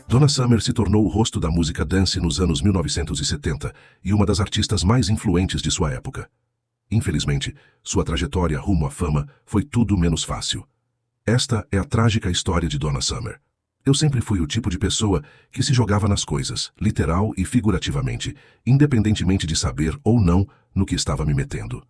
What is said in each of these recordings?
Donna Summer se tornou o rosto da música dance nos anos 1970 e uma das artistas mais influentes de sua época. Infelizmente, sua trajetória rumo à fama foi tudo menos fácil. Esta é a trágica história de Donna Summer. Eu sempre fui o tipo de pessoa que se jogava nas coisas, literal e figurativamente, independentemente de saber ou não no que estava me metendo.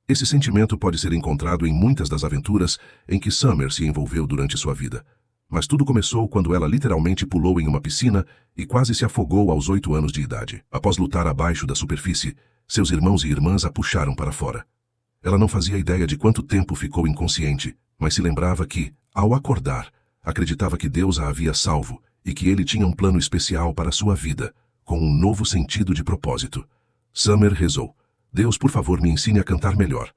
Esse sentimento pode ser encontrado em muitas das aventuras em que Summer se envolveu durante sua vida. Mas tudo começou quando ela literalmente pulou em uma piscina e quase se afogou aos 8 anos de idade. Após lutar abaixo da superfície, seus irmãos e irmãs a puxaram para fora. Ela não fazia ideia de quanto tempo ficou inconsciente, mas se lembrava que, ao acordar, acreditava que Deus a havia salvo e que ele tinha um plano especial para sua vida, com um novo sentido de propósito. Summer rezou: Deus, por favor, me ensine a cantar melhor.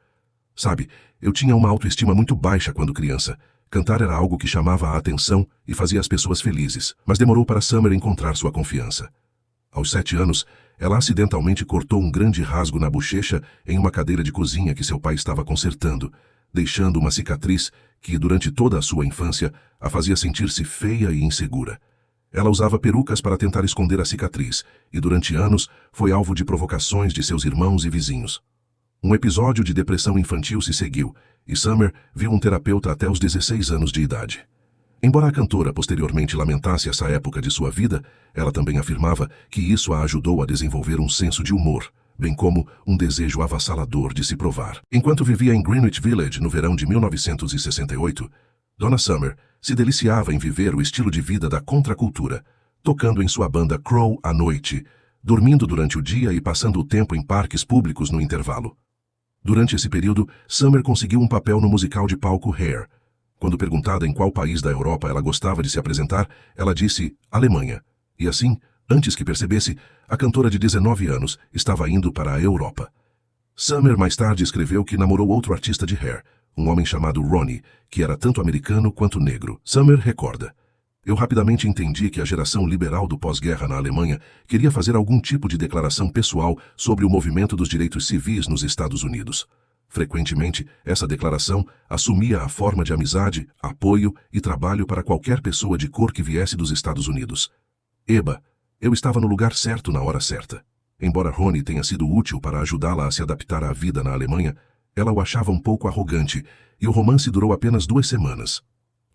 Sabe, eu tinha uma autoestima muito baixa quando criança. Cantar era algo que chamava a atenção e fazia as pessoas felizes, mas demorou para Summer encontrar sua confiança. Aos 7 anos, ela acidentalmente cortou um grande rasgo na bochecha em uma cadeira de cozinha que seu pai estava consertando, deixando uma cicatriz que, durante toda a sua infância, a fazia sentir-se feia e insegura. Ela usava perucas para tentar esconder a cicatriz e, durante anos, foi alvo de provocações de seus irmãos e vizinhos. Um episódio de depressão infantil se seguiu, e Summer viu um terapeuta até os 16 anos de idade. Embora a cantora posteriormente lamentasse essa época de sua vida, ela também afirmava que isso a ajudou a desenvolver um senso de humor, bem como um desejo avassalador de se provar. Enquanto vivia em Greenwich Village no verão de 1968, Donna Summer se deliciava em viver o estilo de vida da contracultura, tocando em sua banda Crow à noite, dormindo durante o dia e passando o tempo em parques públicos no intervalo. Durante esse período, Summer conseguiu um papel no musical de palco Hair. Quando perguntada em qual país da Europa ela gostava de se apresentar, ela disse Alemanha. E assim, antes que percebesse, a cantora de 19 anos estava indo para a Europa. Summer mais tarde escreveu que namorou outro artista de Hair, um homem chamado Ronnie, que era tanto americano quanto negro. Summer recorda: Eu rapidamente entendi que a geração liberal do pós-guerra na Alemanha queria fazer algum tipo de declaração pessoal sobre o movimento dos direitos civis nos Estados Unidos. Frequentemente, essa declaração assumia a forma de amizade, apoio e trabalho para qualquer pessoa de cor que viesse dos Estados Unidos. Eba, eu estava no lugar certo na hora certa. Embora Ronnie tenha sido útil para ajudá-la a se adaptar à vida na Alemanha, ela o achava um pouco arrogante, e o romance durou apenas 2 semanas.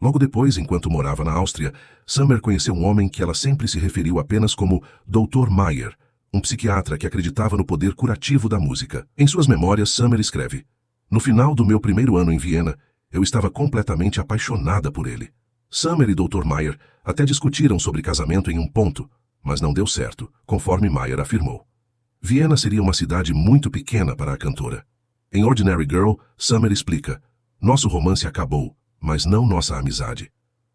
Logo depois, enquanto morava na Áustria, Summer conheceu um homem que ela sempre se referiu apenas como Dr. Mayer, um psiquiatra que acreditava no poder curativo da música. Em suas memórias, Summer escreve: No final do meu primeiro ano em Viena, eu estava completamente apaixonada por ele. Summer e Dr. Mayer até discutiram sobre casamento em um ponto, mas não deu certo, conforme Mayer afirmou. Viena seria uma cidade muito pequena para a cantora. Em Ordinary Girl, Summer explica: Nosso romance acabou, mas não nossa amizade.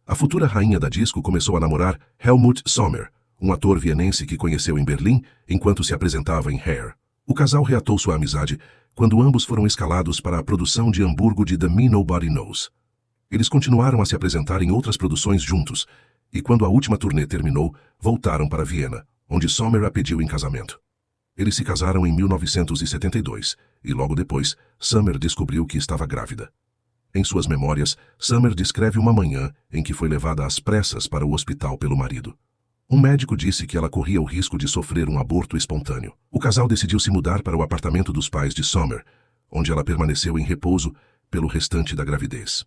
A futura rainha da disco começou a namorar Helmut Sommer, um ator vienense que conheceu em Berlim enquanto se apresentava em Hair. O casal reatou sua amizade quando ambos foram escalados para a produção de Hamburgo de The Me Nobody Knows. Eles continuaram a se apresentar em outras produções juntos, e quando a última turnê terminou, voltaram para Viena, onde Sommer a pediu em casamento. Eles se casaram em 1972, e logo depois, Summer descobriu que estava grávida. Em suas memórias, Summer descreve uma manhã em que foi levada às pressas para o hospital pelo marido. Um médico disse que ela corria o risco de sofrer um aborto espontâneo. O casal decidiu se mudar para o apartamento dos pais de Summer, onde ela permaneceu em repouso pelo restante da gravidez.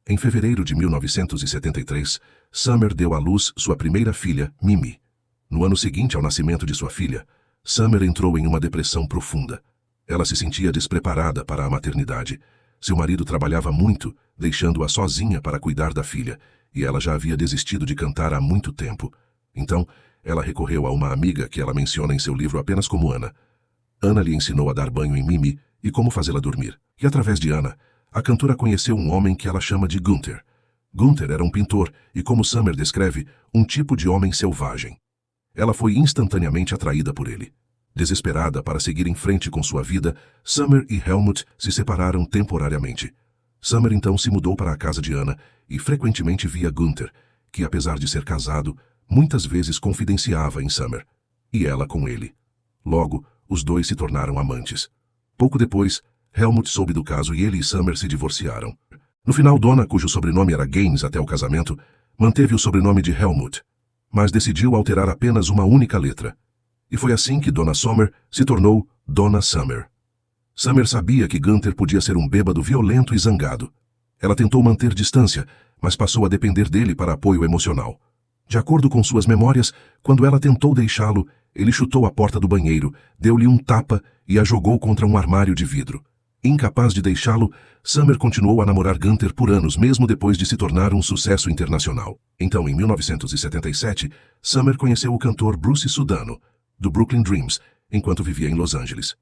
Em fevereiro de 1973, Summer deu à luz sua primeira filha, Mimi. No ano seguinte ao nascimento de sua filha, Summer entrou em uma depressão profunda. Ela se sentia despreparada para a maternidade. Seu marido trabalhava muito, deixando-a sozinha para cuidar da filha, e ela já havia desistido de cantar há muito tempo. Então, ela recorreu a uma amiga que ela menciona em seu livro apenas como Ana. Ana lhe ensinou a dar banho em Mimi e como fazê-la dormir. E através de Ana, a cantora conheceu um homem que ela chama de Gunther. Gunther era um pintor e, como Summer descreve, um tipo de homem selvagem. Ela foi instantaneamente atraída por ele. Desesperada para seguir em frente com sua vida, Summer e Helmut se separaram temporariamente. Summer então se mudou para a casa de Ana e frequentemente via Gunther, que apesar de ser casado, muitas vezes confidenciava em Summer, e ela com ele. Logo, os dois se tornaram amantes. Pouco depois, Helmut soube do caso e ele e Summer se divorciaram. No final, Donna, cujo sobrenome era Gaines até o casamento, manteve o sobrenome de Helmut. mas decidiu alterar apenas uma única letra. E foi assim que Donna Summer se tornou Donna Summer. Summer sabia que Gunther podia ser um bêbado violento e zangado. Ela tentou manter distância, mas passou a depender dele para apoio emocional. De acordo com suas memórias, quando ela tentou deixá-lo, ele chutou a porta do banheiro, deu-lhe um tapa e a jogou contra um armário de vidro. Incapaz de deixá-lo, Summer continuou a namorar Gunther por anos, mesmo depois de se tornar um sucesso internacional. Então, em 1977, Summer conheceu o cantor Bruce Sudano, do Brooklyn Dreams, enquanto vivia em Los Angeles.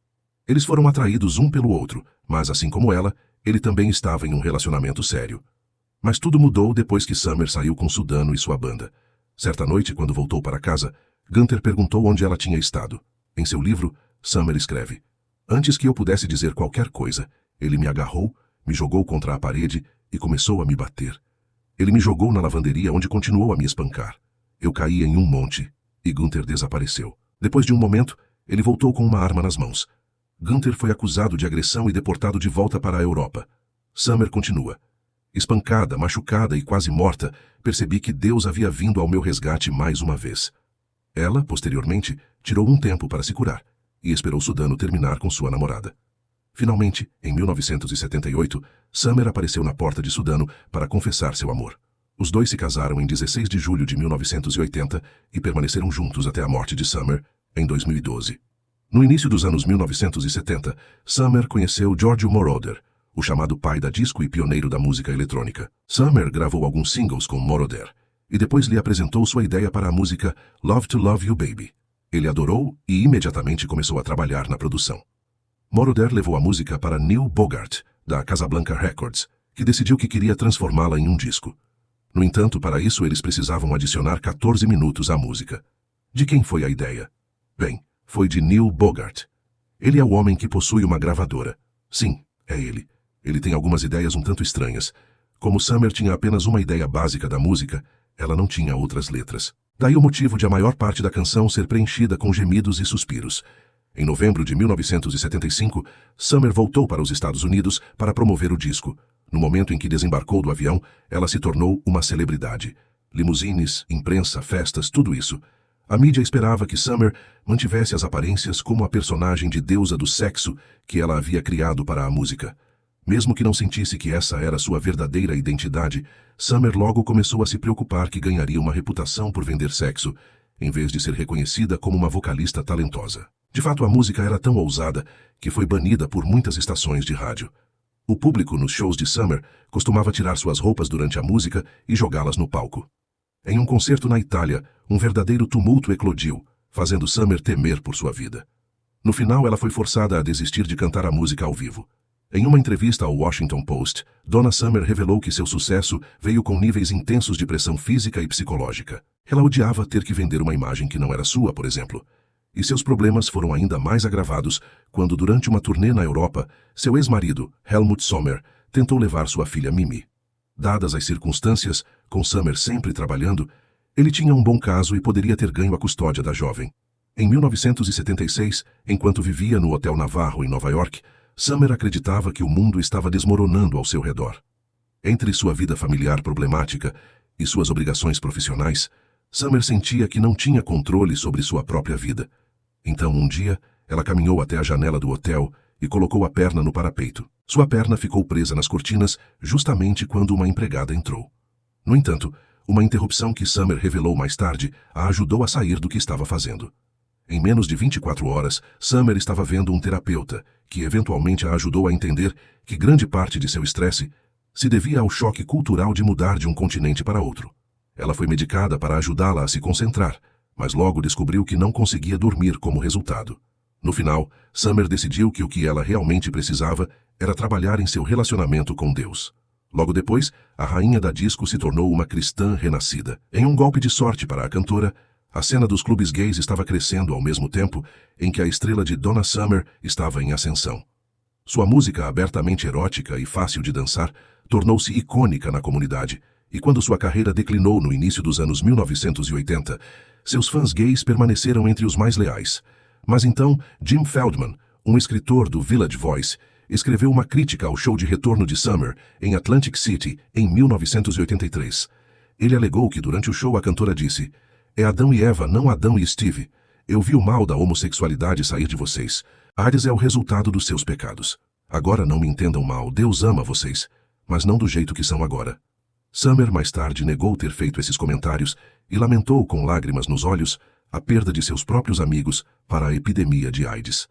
Eles foram atraídos um pelo outro, mas assim como ela, ele também estava em um relacionamento sério. Mas tudo mudou depois que Summer saiu com Sudano e sua banda. Certa noite, quando voltou para casa, Gunther perguntou onde ela tinha estado. Em seu livro, Summer escreve: "Antes que eu pudesse dizer qualquer coisa, ele me agarrou, me jogou contra a parede e começou a me bater. Ele me jogou na lavanderia, onde continuou a me espancar. Eu caí em um monte e Gunther desapareceu. Depois de um momento, ele voltou com uma arma nas mãos. Gunther foi acusado de agressão e deportado de volta para a Europa." Summer continua: "Espancada, machucada e quase morta, percebi que Deus havia vindo ao meu resgate mais uma vez." Ela, posteriormente, tirou um tempo para se curar e esperou Sudano terminar com sua namorada. Finalmente, em 1978, Summer apareceu na porta de Sudano para confessar seu amor. Os dois se casaram em 16 de julho de 1980 e permaneceram juntos até a morte de Summer, em 2012. No início dos anos 1970, Summer conheceu Giorgio Moroder, o chamado pai da disco e pioneiro da música eletrônica. Summer gravou alguns singles com Moroder e depois lhe apresentou sua ideia para a música Love to Love You Baby. Ele adorou e imediatamente começou a trabalhar na produção. Moroder levou a música para Neil Bogart, da Casablanca Records, que decidiu que queria transformá-la em um disco. No entanto, para isso eles precisavam adicionar 14 minutos à música. De quem foi a ideia? Bem, foi de Neil Bogart. Ele é o homem que possui uma gravadora. Sim, é ele. Ele tem algumas ideias um tanto estranhas. Como Summer tinha apenas uma ideia básica da música, ela não tinha outras letras. Daí o motivo de a maior parte da canção ser preenchida com gemidos e suspiros. Em novembro de 1975, Summer voltou para os Estados Unidos para promover o disco. No momento em que desembarcou do avião, ela se tornou uma celebridade. Limusines, imprensa, festas, tudo isso. A mídia esperava que Summer mantivesse as aparências como a personagem de deusa do sexo que ela havia criado para a música. Mesmo que não sentisse que essa era sua verdadeira identidade, Summer logo começou a se preocupar que ganharia uma reputação por vender sexo, em vez de ser reconhecida como uma vocalista talentosa. De fato, a música era tão ousada que foi banida por muitas estações de rádio. O público nos shows de Summer costumava tirar suas roupas durante a música e jogá-las no palco. Em um concerto na Itália, um verdadeiro tumulto eclodiu, fazendo Summer temer por sua vida. No final, ela foi forçada a desistir de cantar a música ao vivo. Em uma entrevista ao Washington Post, Donna Summer revelou que seu sucesso veio com níveis intensos de pressão física e psicológica. Ela odiava ter que vender uma imagem que não era sua, por exemplo. E seus problemas foram ainda mais agravados quando, durante uma turnê na Europa, seu ex-marido, Helmut Sommer, tentou levar sua filha Mimi. Dadas as circunstâncias, com Summer sempre trabalhando, ele tinha um bom caso e poderia ter ganho a custódia da jovem. Em 1976, enquanto vivia no Hotel Navarro, em Nova York, Summer acreditava que o mundo estava desmoronando ao seu redor. Entre sua vida familiar problemática e suas obrigações profissionais, Summer sentia que não tinha controle sobre sua própria vida. Então, um dia, ela caminhou até a janela do hotel e colocou a perna no parapeito. Sua perna ficou presa nas cortinas justamente quando uma empregada entrou. No entanto, uma interrupção que Summer revelou mais tarde a ajudou a sair do que estava fazendo. Em menos de 24 horas, Summer estava vendo um terapeuta, que eventualmente a ajudou a entender que grande parte de seu estresse se devia ao choque cultural de mudar de um continente para outro. Ela foi medicada para ajudá-la a se concentrar, mas logo descobriu que não conseguia dormir como resultado. No final, Summer decidiu que o que ela realmente precisava era trabalhar em seu relacionamento com Deus. Logo depois, a rainha da disco se tornou uma cristã renascida. Em um golpe de sorte para a cantora, a cena dos clubes gays estava crescendo ao mesmo tempo em que a estrela de Donna Summer estava em ascensão. Sua música abertamente erótica e fácil de dançar tornou-se icônica na comunidade, e quando sua carreira declinou no início dos anos 1980, seus fãs gays permaneceram entre os mais leais. Mas então, Jim Feldman, um escritor do Village Voice, escreveu uma crítica ao show de retorno de Summer em Atlantic City em 1983. Ele alegou que durante o show a cantora disse: É Adão e Eva, não Adão e Steve. Eu vi o mal da homossexualidade sair de vocês. Ares é o resultado dos seus pecados. Agora não me entendam mal, Deus ama vocês, mas não do jeito que são agora. Summer mais tarde negou ter feito esses comentários e lamentou com lágrimas nos olhos a perda de seus próprios amigos para a epidemia de AIDS.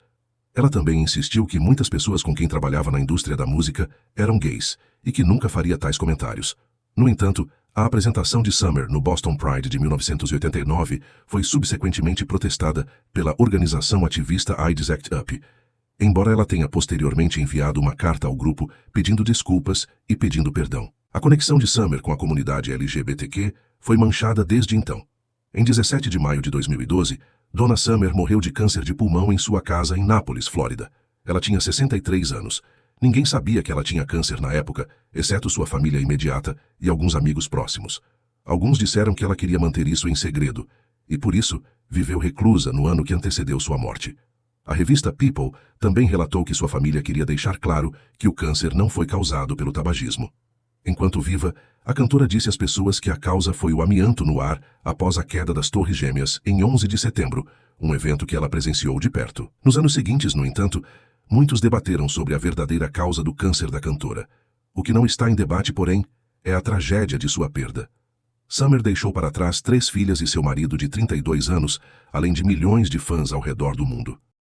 Ela também insistiu que muitas pessoas com quem trabalhava na indústria da música eram gays e que nunca faria tais comentários. No entanto, a apresentação de Summer no Boston Pride de 1989 foi subsequentemente protestada pela organização ativista AIDS Act Up, embora ela tenha posteriormente enviado uma carta ao grupo pedindo desculpas e pedindo perdão. A conexão de Summer com a comunidade LGBTQ foi manchada desde então. Em 17 de maio de 2012, Donna Summer morreu de câncer de pulmão em sua casa em Nápoles, Flórida. Ela tinha 63 anos. Ninguém sabia que ela tinha câncer na época, exceto sua família imediata e alguns amigos próximos. Alguns disseram que ela queria manter isso em segredo, e por isso viveu reclusa no ano que antecedeu sua morte. A revista People também relatou que sua família queria deixar claro que o câncer não foi causado pelo tabagismo. Enquanto viva, a cantora disse às pessoas que a causa foi o amianto no ar após a queda das Torres Gêmeas em 11 de setembro, um evento que ela presenciou de perto. Nos anos seguintes, no entanto, muitos debateram sobre a verdadeira causa do câncer da cantora. O que não está em debate, porém, é a tragédia de sua perda. Summer deixou para trás 3 filhas e seu marido de 32 anos, além de milhões de fãs ao redor do mundo.